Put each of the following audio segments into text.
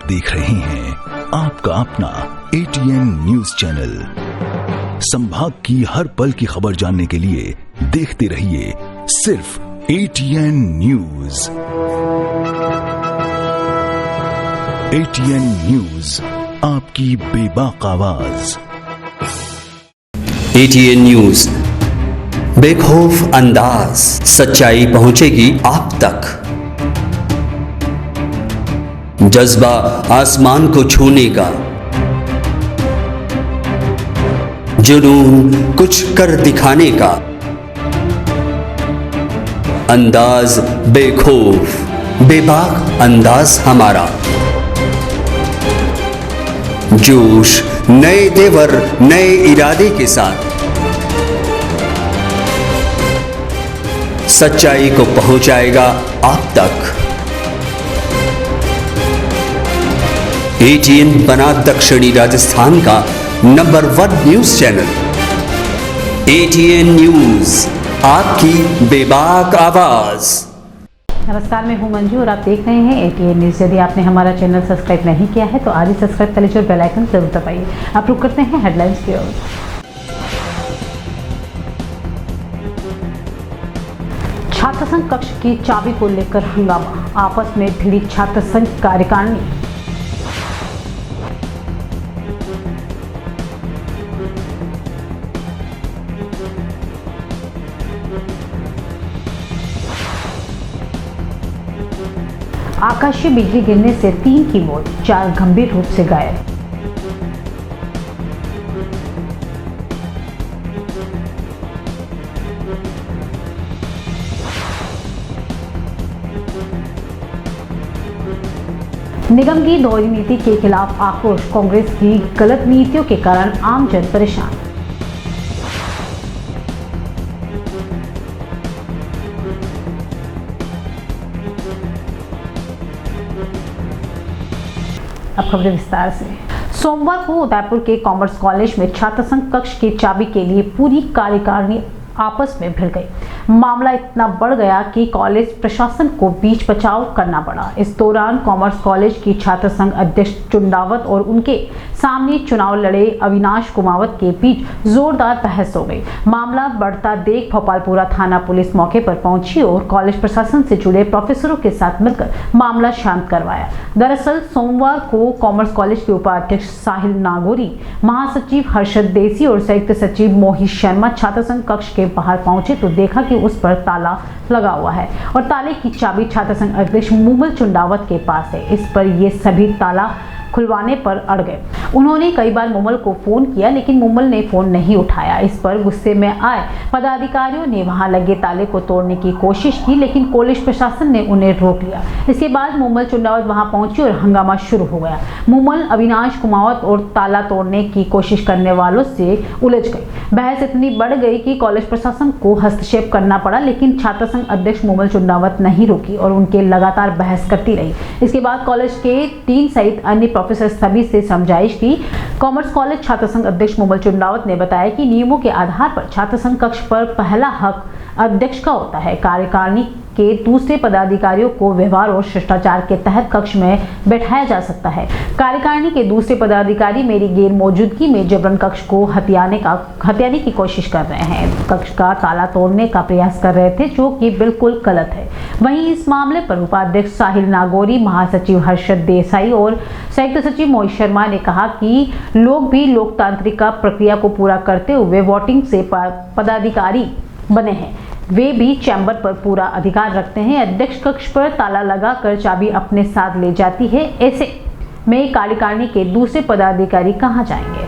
देख रहे हैं आपका अपना ATN न्यूज चैनल। संभाग की हर पल की खबर जानने के लिए देखते रहिए सिर्फ ATN न्यूज। ATN न्यूज, आपकी बेबाक आवाज। ATN न्यूज, बेखौफ अंदाज, सच्चाई पहुंचेगी आप तक। जज्बा आसमान को छूने का, जुनून कुछ कर दिखाने का, अंदाज बेखौफ बेबाक अंदाज हमारा। जोश नए तेवर नए इरादे के साथ, सच्चाई को पहुंचाएगा आप तक। ATN बना दक्षिणी राजस्थान का number 1 news channel. ATN news, आपकी बेबाक आवाज। नमस्कार, मैं हूं मंजू और आप देख रहे हैं ATN न्यूज। यदि आपने हमारा चैनल सब्सक्राइब नहीं किया है तो आज ही सब्सक्राइब कर लीजिए और बेल आइकन जरूर दबाइए। आप रुक करते हैं हेडलाइंस की ओर। छात्र संघ कक्ष की चाबी को लेकर हंगामा, आपस में भिड़ी छात्र संघ कार्यकारिणी। आकाशीय बिजली गिरने से 3 की मौत, 4 गंभीर रूप से घायल। निगम की दोहरी नीति के खिलाफ आक्रोश, कांग्रेस की गलत नीतियों के कारण आमजन परेशान। अब खबरें विस्तार से। सोमवार को उदयपुर के कॉमर्स कॉलेज में छात्र संघ कक्ष की चाबी के लिए पूरी कार्यकारिणी आपस में भिड़ गई। मामला इतना बढ़ गया कि कॉलेज प्रशासन को बीच बचाव करना पड़ा। इस दौरान कॉमर्स कॉलेज की छात्र संघ अध्यक्ष चुंडावत और उनके सामने चुनाव लड़े अविनाश कुमावत के बीच जोरदार बहस हो गई। मामला बढ़ता देख भोपालपुरा थाना पुलिस मौके पर पहुंची और कॉलेज प्रशासन से जुड़े प्रोफेसरों के साथ मिलकर मामला शांत करवाया। दरअसल सोमवार को कॉमर्स कॉलेज के उपाध्यक्ष साहिल नागौरी, महासचिव हर्षद देसी और संयुक्त सचिव मोहित शर्मा छात्र संघ कक्ष के बाहर पहुंचे तो देखा कि उस पर ताला लगा हुआ है और ताले की चाबी छात्र संघ अध्यक्ष मुमल चुंडावत के पास है। इस पर ये सभी ताला खुलवाने पर अड़ गए। उन्होंने कई बार मुमल को फोन किया लेकिन मुमल ने फोन नहीं उठाया। इस पर गुस्से में आए पदाधिकारियों ने वहां लगे ताले को तोड़ने की कोशिश की लेकिन कॉलेज प्रशासन ने उन्हें रोक लिया। इसके बाद मुमल चुंडावत वहां पहुंची और हंगामा शुरू हो गया। मुमल अविनाश कुमावत और ताला तोड़ने की कोशिश करने वालों से उलझ गई। बहस इतनी बढ़ गई कि कॉलेज प्रशासन को हस्तक्षेप करना पड़ा लेकिन छात्र संघ अध्यक्ष मुमल चुंडावत नहीं रुकी और उनके लगातार बहस करती रही। इसके बाद कॉलेज के 3 सहित अन्य प्रोफेसर सभी से समझाइश की। कॉमर्स कॉलेज छात्र संघ अध्यक्ष मुमल चुंडावत ने बताया कि नियमों के आधार पर छात्र संघ कक्ष पर पहला हक अध्यक्ष का होता है। कार्यकारिणी के दूसरे पदाधिकारियों को व्यवहार और शिष्टाचार के तहत कक्ष में बैठाया जा सकता है। कार्यकारिणी के दूसरे पदाधिकारी मेरी गैर मौजूदगी में जबरन कक्ष को हथियाने की कोशिश कर रहे हैं। कक्ष का ताला तोड़ने का प्रयास कर रहे थे जो कि बिल्कुल गलत है। वहीं इस मामले पर उपाध्यक्ष साहिल नागौरी, महासचिव हर्षद देसाई और संयुक्त सचिव मोहित शर्मा ने कहा कि लोग भी लोकतांत्रिक प्रक्रिया को पूरा करते हुए वोटिंग से पदाधिकारी बने हैं। वे भी चैम्बर पर पूरा अधिकार रखते हैं। अध्यक्ष कक्ष पर ताला लगाकर चाबी अपने साथ ले जाती है। ऐसे में कार्यकारिणी के दूसरे पदाधिकारी कहां जाएंगे?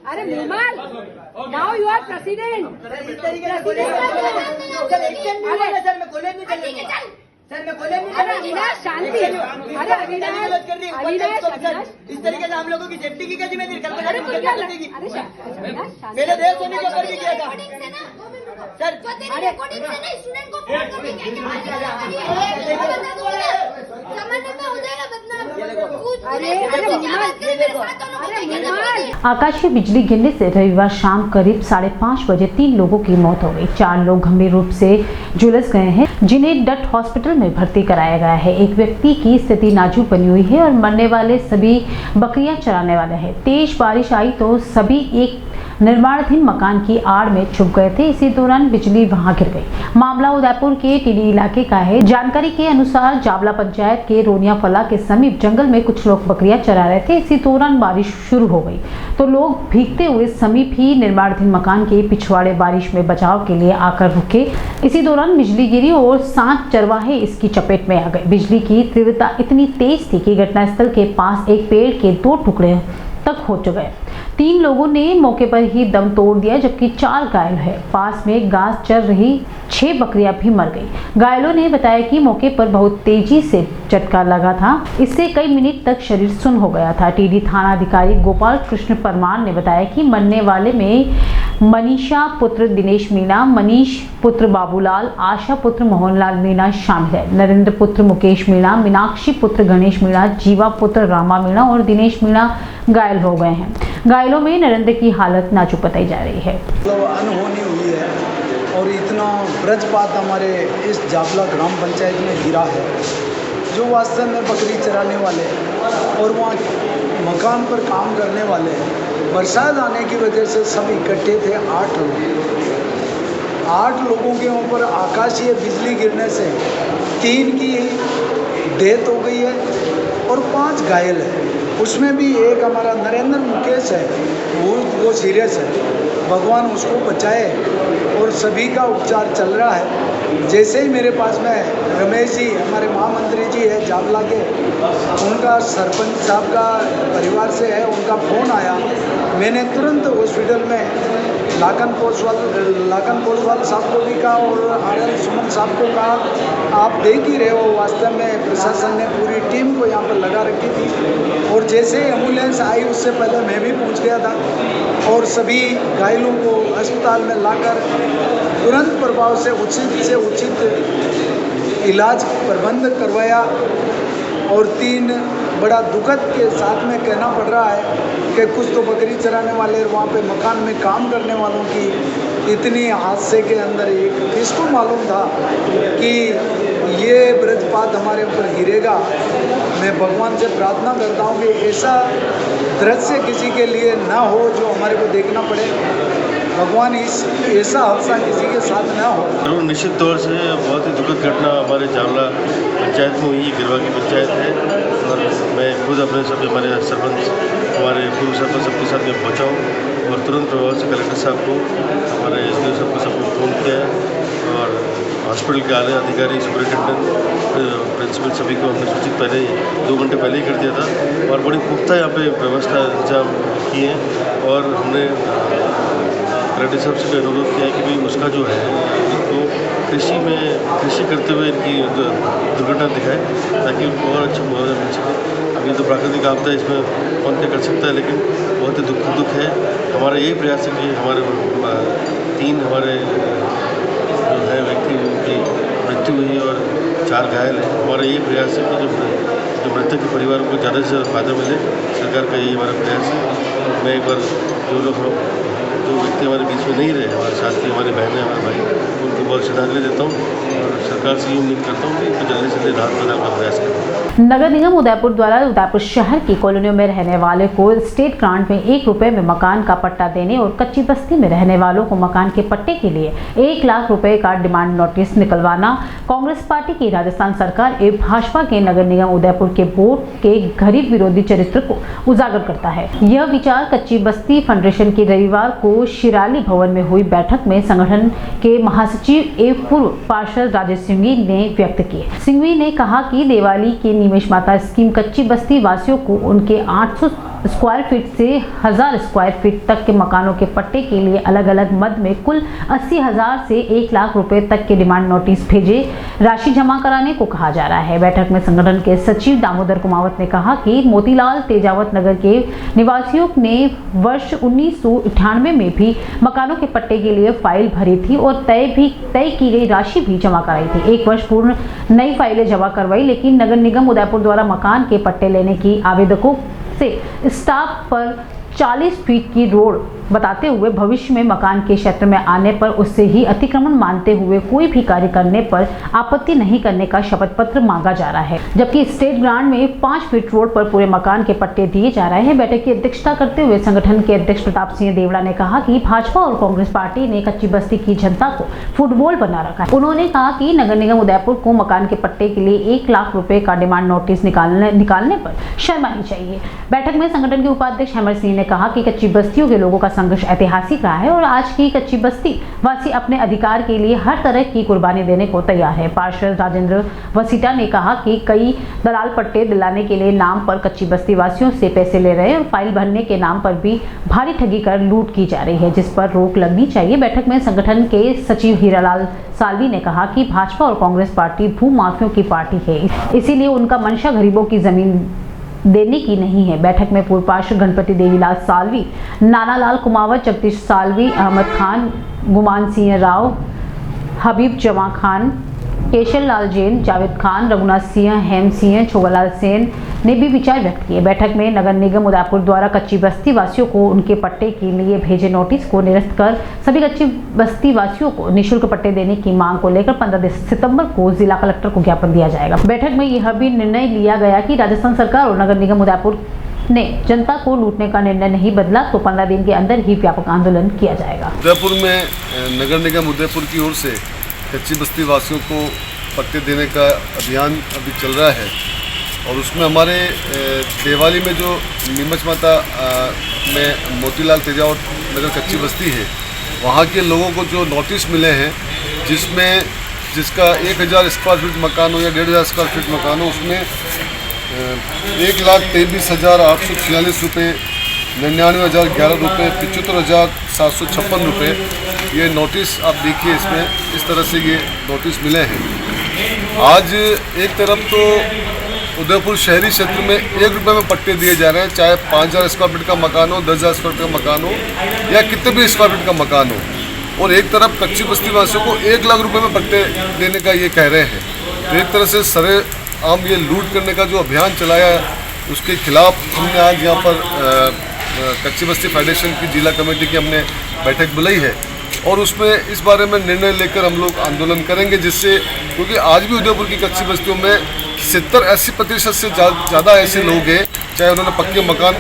अरे Mumal, now you are president. Sir मैं कॉलेज में अविनाश शांति, अरे अविनाश इस तरीके से हम लोगों की सेफ्टी की क्या जिम्मेदारी कल्पना करेगी? मेरे देश होने के ऊपर भी किया था सर। अरे आकाशीय बिजली गिरने से रविवार शाम करीब 5:30 बजे 3 लोगों की मौत हो गई। 4 लोग गंभीर रूप से झुलस गए हैं, जिन्हें डट हॉस्पिटल में भर्ती कराया गया है। एक व्यक्ति की स्थिति नाजुक बनी हुई है और मरने वाले सभी बकरियां चराने वाले हैं। तेज बारिश आई तो सभी एक निर्माणाधीन मकान की आड़ में छुप गए थे। इसी दौरान बिजली वहां गिर गई। मामला उदयपुर के टीडी इलाके का है। जानकारी के अनुसार जावला पंचायत के रोनिया फला के समीप जंगल में कुछ लोग बकरियां चरा रहे थे। इसी दौरान बारिश शुरू हो गई तो लोग भीगते हुए समीप ही निर्माणाधीन मकान के पिछवाड़े बारिश में बचाव के लिए आकर रुके। इसी दौरान बिजली गिरी और 7 चरवाहे इसकी चपेट में आ गए। बिजली की तीव्रता इतनी तेज थी कि घटनास्थल के पास एक पेड़ के 2 टुकड़े तक हो चुके। 3 लोगों ने मौके पर ही दम तोड़ दिया, जबकि 4 घायल है। पास में घास चर रही 6 बकरियां भी मर गई। घायलों ने बताया कि मौके पर बहुत तेजी से झटका लगा था, इससे कई मिनट तक शरीर सुन्न हो गया था। टीडी थाना अधिकारी गोपाल कृष्ण परमार ने बताया कि मरने वाले में मनीषा पुत्र दिनेश मीणा, मनीष पुत्र बाबूलाल, आशा पुत्र मोहनलाल मीणा शामिल है। नरेंद्र पुत्र मुकेश मीणा, मीनाक्षी पुत्र गणेश मीणा, जीवा पुत्र रामा मीणा और दिनेश मीणा घायल हो गए हैं। घायलों में नरेंद्र की हालत नाजुक बताई जा रही है। अनहोनी हुई है और इतना वज्रपात हमारे इस जावला ग्राम पंचायत में गिरा है, जो वास्तव में बकरी चराने वाले और वहाँ मकान पर काम करने वाले बरसात आने की वजह से सब इकट्ठे थे। 8 लोग 8 लोगों के ऊपर आकाशीय बिजली गिरने से 3 की डेथ हो गई है और 5 घायल है। उसमें भी एक हमारा नरेंद्र मुकेश है, वो सीरियस है। भगवान उसको बचाए और सभी का उपचार चल रहा है। जैसे ही मेरे पास में रमेश जी, हमारे महामंत्री जी है जावला के, उनका सरपंच साहब का परिवार से है, उनका फ़ोन आया। मैंने तुरंत हॉस्पिटल में लाखन पोसवाल साहब को भी कहा और आर सुमन साहब को कहा, आप देख ही रहे हो, वास्तव में प्रशासन ने पूरी टीम को यहाँ पर लगा रखी थी। और जैसे ही एम्बुलेंस आई उससे पहले मैं भी पहुँच गया था और सभी घायलों को अस्पताल में लाकर तुरंत प्रभाव से उचित इलाज प्रबंध करवाया। और 3 बड़ा दुखद के साथ में कहना पड़ रहा है कि कुछ तो बकरी चराने वाले और वहाँ पे मकान में काम करने वालों की इतनी हादसे के अंदर एक किसको मालूम था कि ये वज्रपात हमारे ऊपर गिरेगा। मैं भगवान से प्रार्थना करता हूँ कि ऐसा दृश्य किसी के लिए ना हो जो हमारे को देखना पड़े। भगवान ऐसा हादसा किसी के साथ ना हो। निश्चित तौर से बहुत ही दुखद घटना हमारे जावला पंचायत में हुई। गिरवा की पंचायत है और मैं खुद अपने सब हमारे सरपंच, हमारे पूर्व सरपंच सबके साथ में पहुँचा हूँ और तुरंत प्रभाव से कलेक्टर साहब को, हमारे एसडीओ साहब को सबको फ़ोन किया और हॉस्पिटल के आने अधिकारी, सुपरिटेंडेंट, प्रिंसिपल सभी को हमने सूचित पहले ही 2 घंटे पहले ही कर दिया था और बड़ी पुख्ता यहाँ पे व्यवस्था इंतजाम किए हैं। और हमने कलेक्टर साहब से अनुरोध किया है कि भाई उसका जो है इनको कृषि करते हुए इनकी दुर्घटना दिखाए ताकि उनको और अच्छा मुआवजा मिल सके। अभी तो प्राकृतिक आपदा, इसमें कौन क्या कर सकता है, लेकिन बहुत ही दुख है। हमारा यही प्रयास है कि हमारे 3 हमारे जो है व्यक्ति उनकी मृत्यु हुई और 4 घायल हैं। हमारा यही प्रयास है कि जो मृतक के परिवारों को ज़्यादा से ज़्यादा फायदा मिले। सरकार का यही हमारा प्रयास है। मैं एक बार जो व्यक्ति हमारे बीच में नहीं रहे, हमारे साथ की हमारी बहनें, हमारे भाई, उनको बहुत श्रद्धांजलि देता हूँ और सरकार से ये उम्मीद करता हूँ कि जल्दी से जल्दी राहत प्रदान का प्रयास करें। नगर निगम उदयपुर द्वारा उदयपुर शहर की कॉलोनियों में रहने वाले को स्टेट ग्रांट में 1 रुपए में मकान का पट्टा देने और कच्ची बस्ती में रहने वालों को मकान के पट्टे के लिए 1 लाख रुपए का डिमांड नोटिस निकलवाना कांग्रेस पार्टी की राजस्थान सरकार एवं भाजपा के नगर निगम उदयपुर के बोर्ड के गरीब विरोधी चरित्र को उजागर करता है। यह विचार कच्ची बस्ती फेडरेशन की रविवार को शिराली भवन में हुई बैठक में संगठन के महासचिव एवं पूर्व पार्षद राजेश सिंघवी ने व्यक्त किए। सिंघवी ने कहा कि दिवाली की निवेश माता स्कीम कच्ची बस्ती वासियों को उनके स्क्वायर फीट से 1000 स्क्वायर फीट तक के मकानों के पट्टे के लिए अलग अलग मद में कुल 80,000 से 1 लाख रुपए तक के डिमांड नोटिस भेजे राशि जमा कराने को कहा जा रहा है। बैठक में संगठन के सचिव दामोदर कुमावत ने कहा कि मोतीलाल तेजावत नगर के निवासियों ने वर्ष 1998 में भी मकानों के पट्टे के लिए फाइल भरी थी और तय की गई राशि भी जमा कराई थी। 1 वर्ष पूर्ण नई फाइलें जमा करवाई, लेकिन नगर निगम उदयपुर द्वारा मकान के पट्टे लेने की आवेदकों से स्टाफ पर 40 फीट की रोड बताते हुए भविष्य में मकान के क्षेत्र में आने पर उससे ही अतिक्रमण मानते हुए कोई भी कार्य करने पर आपत्ति नहीं करने का शपथ पत्र मांगा जा रहा है, जबकि स्टेट ग्रांड में 5 फीट रोड पर पूरे मकान के पट्टे दिए जा रहे हैं। बैठक की अध्यक्षता करते हुए संगठन के अध्यक्ष प्रताप सिंह देवड़ा ने कहा कि भाजपा और कांग्रेस पार्टी ने कच्ची बस्ती की जनता को फुटबॉल बना रखा है। उन्होंने कहा कि नगर निगम उदयपुर को मकान के पट्टे के लिए 1 लाख रुपए का डिमांड नोटिस निकालने पर शर्म आनी चाहिए। बैठक में संगठन के उपाध्यक्ष हेमर सिंह ने कहा कि कच्ची बस्तियों के लोगों का संघर्ष ऐतिहासिक रहा है और आज की कच्ची बस्ती वासी अपने अधिकार के लिए हर तरह की कुर्बानी देने को तैयार है। पार्षद राजेंद्र वसीटा ने कहा कि कई दलाल पट्टे दिलाने के लिए नाम पर कच्ची बस्ती वासियों से पैसे ले रहे हैं और फाइल भरने के नाम पर भी भारी ठगी कर लूट की जा रही है, जिस पर रोक लगनी चाहिए। बैठक में संगठन के सचिव हीरालाल साल्वी ने कहा कि भाजपा और कांग्रेस पार्टी भू माफियों की पार्टी है, इसीलिए उनका मंशा गरीबों की जमीन देने की नहीं है। बैठक में पूर्व पार्षद गणपति देवीलाल साल्वी, नानालाल कुमावत, जगदीश साल्वी, अहमद खान, गुमान सिंह राव, हबीब जमा खान, केशर लाल जैन, जावेद खान, रघुनाथ सिंह, हेम सिंह, छोगलाल सेन ने भी विचार व्यक्त किए। बैठक में नगर निगम उदयपुर द्वारा कच्ची बस्ती वासियों को उनके पट्टे के लिए भेजे नोटिस को निरस्त कर सभी कच्ची बस्ती वासियों को निःशुल्क पट्टे देने की मांग को लेकर 15 सितंबर को जिला कलेक्टर को ज्ञापन दिया जाएगा। बैठक में यह भी निर्णय लिया गया कि राजस्थान सरकार और नगर निगम उदयपुर ने जनता को लूटने का निर्णय नहीं बदला तो 15 दिन के अंदर ही व्यापक आंदोलन किया जाएगा। उदयपुर में नगर निगम उदयपुर की ओर से कच्ची बस्ती वासियों को पट्टे देने का अभियान अभी चल रहा है और उसमें हमारे देवाली में जो नीमच माता में मोतीलाल तेजावत नगर कच्ची बस्ती है, वहाँ के लोगों को जो नोटिस मिले हैं जिसका 1000 स्क्वायर फीट मकान हो या 1500 स्क्वायर फीट मकान हो, उसमें 1,23,846 रुपये, 99,011 रुपये, 75,756 रुपये ये नोटिस आप देखिए। इसमें इस तरह से ये नोटिस मिले हैं। आज एक तरफ तो उदयपुर शहरी क्षेत्र में 1 रुपये में पट्टे दिए जा रहे हैं, चाहे 5,000 स्क्वायर फीट का मकान हो, 10,000 स्क्वायर फीट का मकान हो या कितने भी स्क्वायर फीट का मकान हो, और एक तरफ कच्ची बस्ती वासियों को 1 लाख रुपये में पट्टे देने का ये कह रहे हैं। तो एक तरह से सरेआम ये लूट करने का जो अभियान चलाया है उसके खिलाफ हमने आज यहाँ पर कच्ची बस्ती फेडरेशन की जिला कमेटी की हमने बैठक बुलाई है और उसमें इस बारे में निर्णय लेकर हम लोग आंदोलन करेंगे, जिससे क्योंकि आज भी उदयपुर की कच्ची बस्तियों में 70-80% से ज़्यादा ऐसे लोग हैं, चाहे उन्होंने पक्के मकान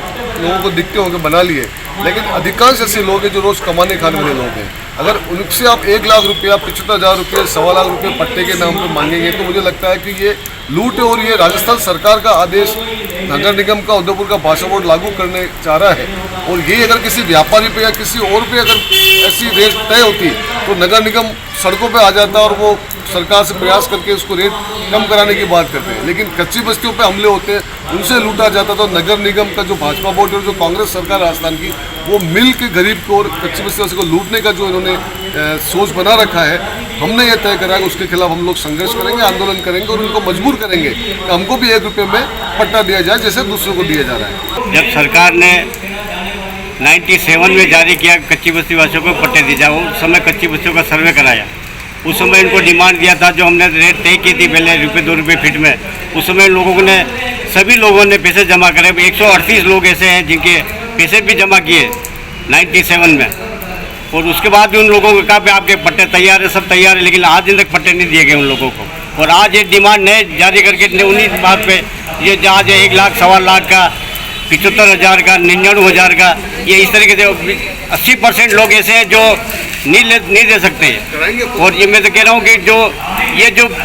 लोगों को दिखते होंगे बना लिए, लेकिन अधिकांश ऐसे लोग हैं जो रोज़ कमाने खाने वाले लोग हैं। अगर उनसे आप 1 लाख रुपया, 75,000 रुपये, 1.25 लाख रुपये पट्टे के नाम पर मांगेंगे तो मुझे लगता है कि ये लूट है और ये राजस्थान सरकार का आदेश नगर निगम का उदयपुर का भाषा बोर्ड लागू करने चाह रहा है। और ये अगर किसी व्यापारी पे या किसी और पे अगर ऐसी रेट तय होती तो नगर निगम सड़कों पे आ जाता और वो सरकार से प्रयास करके उसको रेट कम कराने की बात करते हैं, लेकिन कच्ची बस्तियों पे हमले होते हैं, उनसे लूटा जाता। तो नगर निगम का जो भाजपा बोर्ड और जो कांग्रेस सरकार राजस्थान की, वो मिल के गरीब को और कच्ची बस्ती को लूटने का जो इन्होंने सोच बना रखा है, हमने ये तय करा है उसके खिलाफ हम लोग संघर्ष करेंगे, आंदोलन करेंगे और उनको मजबूर करेंगे कि हमको भी 1 रुपये में पट्टा दिया जाए जैसे दूसरों को दिया जा रहा है। जब सरकार ने 97 में जारी किया कच्ची बस्ती वासियों को पट्टे दिए जाए, उस समय कच्ची बस्तियों का सर्वे कराया, उस समय इनको डिमांड दिया था, जो हमने रेट तय की थी पहले ₹2 फीट में, उस समय लोगों ने सभी लोगों ने पैसे जमा करे। 138 लोग ऐसे हैं जिनके पैसे भी जमा किए 97 में, और उसके बाद भी उन लोगों को कहा कि आपके पट्टे तैयार है, सब तैयार है, लेकिन आज दिन तक पट्टे नहीं दिए गए उन लोगों को। और आज ये डिमांड नए जारी करके उन्हीं बात पे ये आज 1 लाख, 1.25 लाख का, 75,000 का, 99,000 का, ये इस तरीके से 80% लोग ऐसे हैं जो नहीं दे सकते हैं। और ये मैं तो कह रहा हूँ कि जो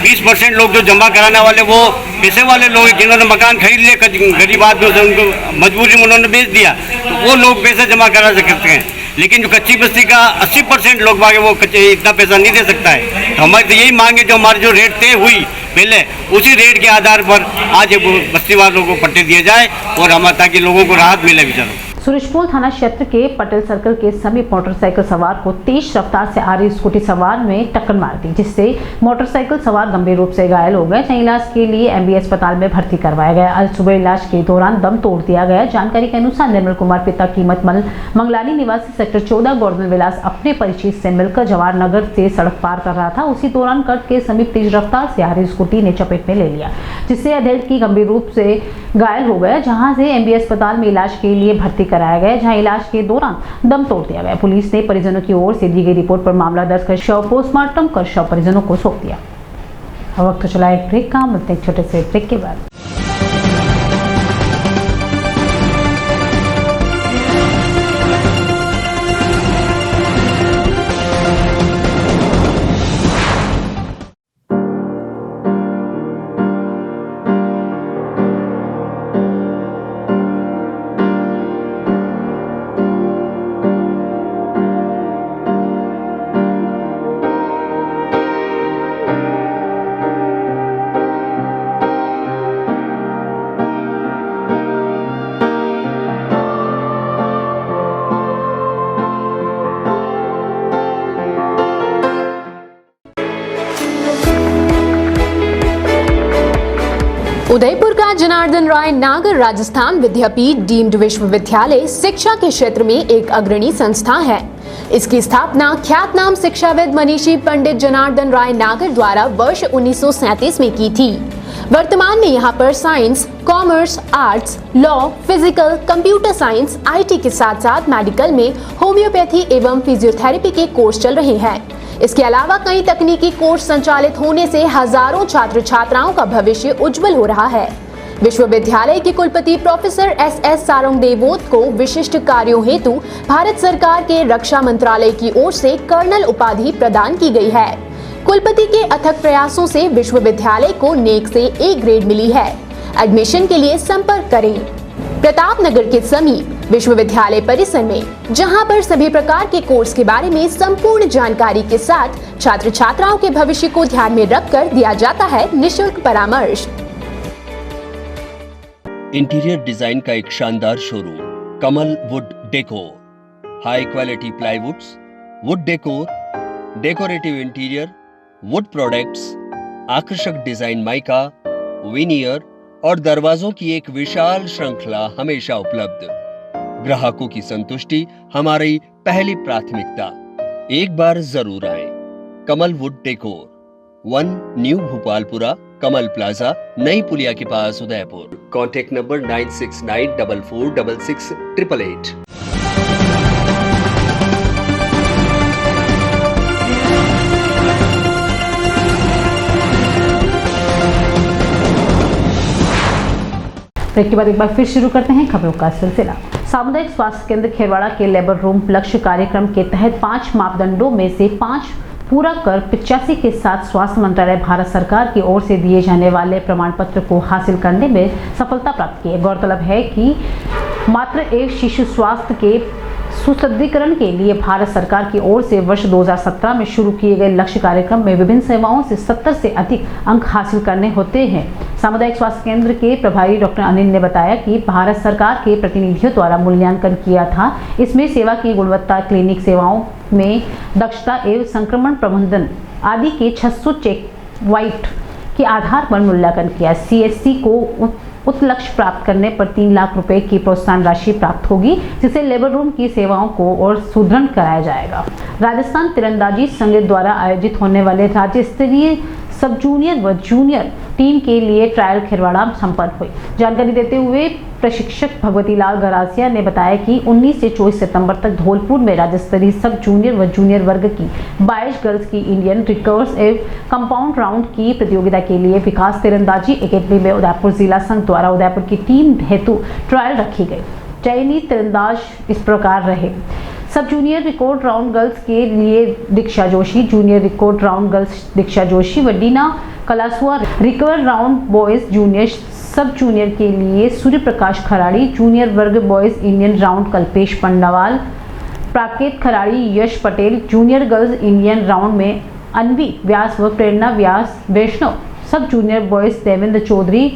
20% लोग जो जमा कराने वाले वो पैसे वाले लोग हैं, जिन्होंने मकान खरीद लिया, गरीब आदमी से उनको मजबूरी में उन्होंने बेच दिया, तो वो लोग पैसे जमा करा सकते हैं। लेकिन जो कच्ची बस्ती का 80% लोग बागे वो इतना पैसा नहीं दे सकता है। तो हमारी तो यही मांग है, जो हमारी जो रेट तय हुई पहले उसी रेट के आधार पर आज बस्ती वालों को पट्टे दिए जाए और हमारे ताकि लोगों को राहत मिले बेचारों। सूरजपोल थाना क्षेत्र के पटेल सर्कल के समीप मोटरसाइकिल सवार को तेज रफ्तार से आ रही स्कूटी सवार में टक्कर मार दी, जिससे मोटरसाइकिल सवार गंभीर रूप से घायल हो गए, जहां इलाज के लिए एमबीए अस्पताल में भर्ती करवाया गया। आज सुबह इलाज के दौरान दम तोड़ दिया गया। जानकारी के अनुसार निर्मल कुमार पिता कीमत मंगलानी निवासी सेक्टर 14 गोवर्धन विलास अपने परिचित से मिलकर जवाहर नगर से सड़क पार कर रहा था। उसी दौरान कट के समीप तेज रफ्तार से आ रही स्कूटी ने चपेट में ले लिया, जिससे अधेड़ की गंभीर रूप से घायल हो गया, जहां से एमबीए अस्पताल में इलाज के लिए भर्ती कराया गया, जहां इलाज के दौरान दम तोड़ दिया गया। पुलिस ने परिजनों की ओर से दी गई रिपोर्ट पर मामला दर्ज कर शव पोस्टमार्टम कर शव परिजनों को सौंप दिया। वक्त चला एक ब्रेक का, मिलते हैं छोटे से ब्रेक के बाद। उदयपुर का जनार्दन राय नागर राजस्थान विद्यापीठ डीम्ड विश्वविद्यालय शिक्षा के क्षेत्र में एक अग्रणी संस्था है। इसकी स्थापना ख्यातनाम शिक्षाविद मनीषी पंडित जनार्दन राय नागर द्वारा वर्ष 1937 में की थी। वर्तमान में यहाँ पर science, commerce, arts, law, physical, computer science, IT के साथ साथ मेडिकल में होम्योपैथी एवं फिजियोथेरेपी के कोर्स चल रहे हैं। इसके अलावा कई तकनीकी कोर्स संचालित होने से हजारों छात्र छात्राओं का भविष्य उज्जवल हो रहा है। विश्वविद्यालय के कुलपति प्रोफेसर एस सारंगदेवोत को विशिष्ट कार्यों हेतु भारत सरकार के रक्षा मंत्रालय की ओर से कर्नल उपाधि प्रदान की गई है। कुलपति के अथक प्रयासों से विश्वविद्यालय को नेक से ए ग्रेड मिली है। एडमिशन के लिए संपर्क करें प्रताप नगर के समीप विश्वविद्यालय परिसर में, जहां पर सभी प्रकार के कोर्स के बारे में संपूर्ण जानकारी के साथ छात्र छात्राओं के भविष्य को ध्यान में रखकर दिया जाता है निशुल्क परामर्श। इंटीरियर डिजाइन का एक शानदार showroom Kamal wood decor, high quality प्लाईवुड्स, would decor, decorative interior, would products, आकर्षक डिजाइन माइका, विनियर और दरवाजों की एक विशाल श्रृंखला हमेशा उपलब्ध। ग्राहकों की संतुष्टि हमारी पहली प्राथमिकता। एक बार जरूर आएं। Kamal wood decor, 1 new Bhopalpura, Kamal plaza, नई पुलिया के पास, उदयपुर। Contact number 9694466888। ब्रेक के बाद एक बार फिर शुरू करते हैं खबरों का सिलसिला। सामुदायिक स्वास्थ्य केंद्र खेरवाड़ा के लेबर रूम लक्ष्य कार्यक्रम के तहत 5 मापदंडों में से 5 पूरा कर 85 के साथ स्वास्थ्य मंत्रालय भारत सरकार की ओर से दिए जाने वाले प्रमाण पत्र को हासिल करने में सफलता प्राप्त की है। गौरतलब है कि मात्र एक शिशु स्वास्थ्य के सुदृढ़ीकरण के लिए भारत सरकार की ओर से वर्ष 2017 में शुरू किए गए लक्ष्य कार्यक्रम में विभिन्न सेवाओं से 70 से अधिक अंक हासिल करने होते हैं। सामुदायिक स्वास्थ्य केंद्र के प्रभारी डॉक्टर अनिल ने बताया कि भारत सरकार के प्रतिनिधियों द्वारा मूल्यांकन किया था। इसमें सेवा की गुणवत्ता, क्लिनिक सेवाओं में दक्षता एवं संक्रमण प्रबंधन आदि के 600 चेक वाइट के आधार पर मूल्यांकन किया। CSC को उक्त लक्ष्य प्राप्त करने पर 3 लाख रुपए की प्रोत्साहन राशि प्राप्त होगी, जिसे लेबर रूम की सेवाओं को और सुदृढ़ कराया जाएगा। राजस्थान तीरंदाजी संघ द्वारा आयोजित होने वाले राज्य स्तरीय सब जूनियर व जूनियर टीम के लिए ट्रायल खेरवाड़ा संपन्न हुई। जानकारी देते हुए प्रशिक्षक भगवती लाल गरासिया ने बताया कि 19 से 24 सितंबर तक धौलपुर में राज्य स्तरीय सब जूनियर व जूनियर वर्ग की 22 गर्ल्स की इंडियन रिकर्व्स एवं कंपाउंड राउंड की प्रतियोगिता के लिए विकास तीरंदाजी एकेडमी में उदयपुर जिला संघ द्वारा उदयपुर की टीम हेतु ट्रायल रखी गई। चयनित तीरंदाज इस प्रकार रहे: सब जूनियर रिकॉर्ड राउंड गर्ल्स के लिए Diksha Joshi, junior record round girls Diksha Joshi व Dina Kalasua, recurve round boys junior sub junior के लिए सूर्य प्रकाश खराड़ी, जूनियर वर्ग boys Indian round Kalpesh Pandwal, Praket Kharadi, Yash Patel, junior girls Indian round में अनवी व्यास व Prerna Vyas, Vaishnav sub junior boys Devendra Chaudhary,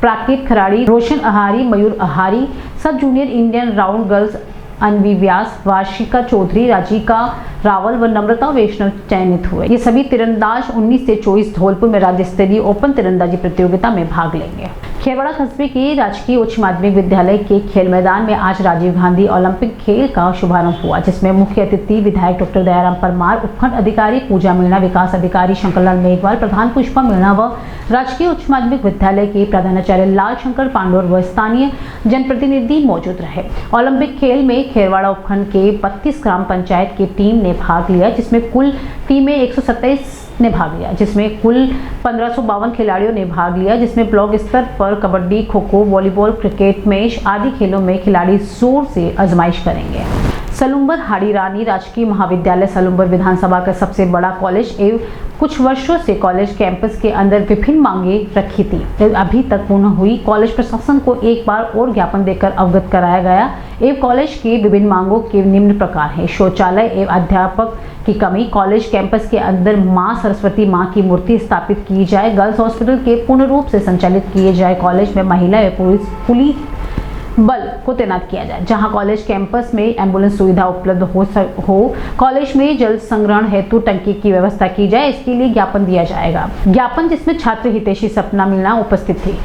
Praket Kharadi, Roshan Ahari, Mayur Ahari. Sub junior Indian round girls Anvi Vyas, Varshika Chaudhary, Rajika Rawal व नम्रता वैष्णव चयनित हुए। ये सभी तीरंदाज 19 से 24 धौलपुर में राज्य स्तरीय ओपन तीरंदाजी प्रतियोगिता में भाग लेंगे। खेरवाड़ा कस्बे के राजकीय उच्च माध्यमिक विद्यालय के खेल मैदान में आज राजीव गांधी ओलंपिक खेल का शुभारंभ हुआ, जिसमें मुख्य अतिथि विधायक डॉक्टर दयाराम परमार, उपखंड अधिकारी पूजा मीणा, विकास अधिकारी शंकरलाल मेघवाल, प्रधान पुष्पा मीणा व राजकीय उच्च माध्यमिक विद्यालय के प्रधानाचार्य लाल शंकर पांडोर व स्थानीय जनप्रतिनिधि मौजूद रहे। ओलंपिक खेल में खेरवाड़ा उपखंड के 32 ग्राम पंचायत की टीम ने भाग लिया, जिसमें कुल टीमें 127 ने भाग लिया, जिसमें कुल 1552 खिलाड़ियों ने भाग लिया, जिसमें ब्लॉक स्तर पर kabaddi, kho kho, volleyball, cricket, match आदि खेलों में खिलाड़ी जोर से आजमाइश करेंगे। सलुम्बर हाड़ी रानी राजकीय महाविद्यालय सलुम्बर विधानसभा का सबसे बड़ा कॉलेज एवं कुछ वर्षों से कॉलेज कैंपस के अंदर विभिन्न मांगे रखी थी, अभी तक पूर्ण हुई। कॉलेज प्रशासन को एक बार और ज्ञापन देकर अवगत कराया गया एवं कॉलेज की विभिन्न मांगों के निम्न प्रकार है: शौचालय एवं अध्यापक की कमी, कॉलेज कैंपस के अंदर मां सरस्वती मां की मूर्ति स्थापित की जाए, गर्ल्स हॉस्पिटल के पूर्ण रूप से संचालित किए जाए, कॉलेज में महिला एवं पुलिस बल को तैनात किया जाए, जहां कॉलेज कैंपस में एम्बुलेंस सुविधा उपलब्ध हो, कॉलेज में जल संग्रहण हेतु टंकी की व्यवस्था की जाए, इसके लिए ज्ञापन दिया जाएगा। ज्ञापन जिसमें छात्र हितैषी सपना मीणा उपस्थित थी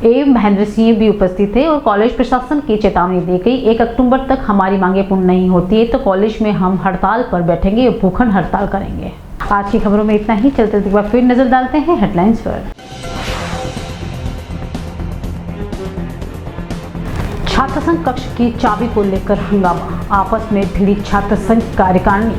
एवं महेंद्र सिंह भी उपस्थित थे और कॉलेज प्रशासन की चेतावनी दी गई, 1 अक्टूबर तक हमारी मांगे पूर्ण नहीं होती है तो कॉलेज में हम हड़ताल पर बैठेंगे, भूखंड हड़ताल करेंगे। आज की खबरों में इतना ही। चलते फिर नजर डालते हैं हेडलाइंस पर। छात्र संघ कक्ष की चाबी को लेकर हंगामा, आपस में भिड़ी छात्र संघ कार्यकारिणी।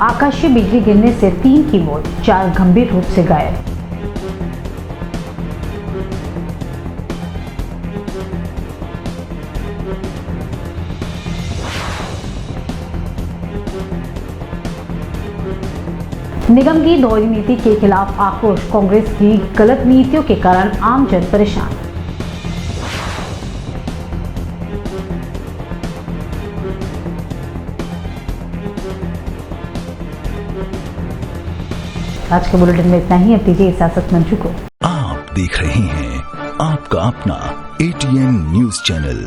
आकाशीय बिजली गिरने से 3 की मौत, 4 गंभीर रूप से घायल। निगम की दोहरी नीति के खिलाफ आक्रोश, कांग्रेस की गलत नीतियों के कारण आमजन परेशान। आज के बुलेटिन में इतना ही। अब दीजिए इजाजत मंजू को। आप देख रहे हैं आपका अपना ATN न्यूज चैनल।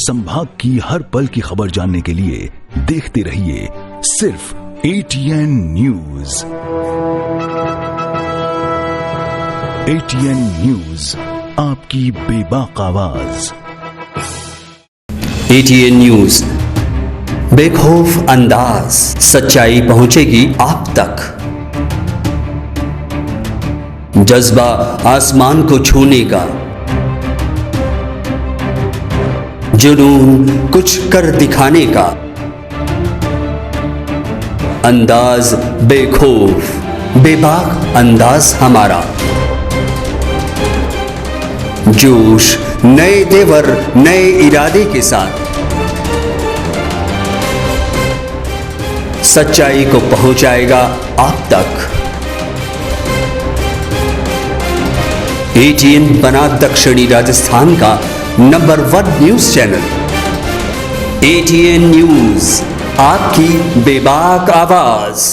संभाग की हर पल की खबर जानने के लिए देखते रहिए सिर्फ ATN न्यूज। ATN न्यूज, आपकी बेबाक आवाज। ATN न्यूज, बेखौफ अंदाज, सच्चाई पहुंचेगी आप तक। जज्बा आसमान को छूने का, जुनून कुछ कर दिखाने का, अंदाज बेखौफ, बेबाक अंदाज हमारा। जोश नए तेवर, नए इरादे के साथ सच्चाई को पहुंचाएगा आप तक। ATN बना दक्षिणी राजस्थान का number 1 news channel. ATN news, आपकी बेबाक आवाज।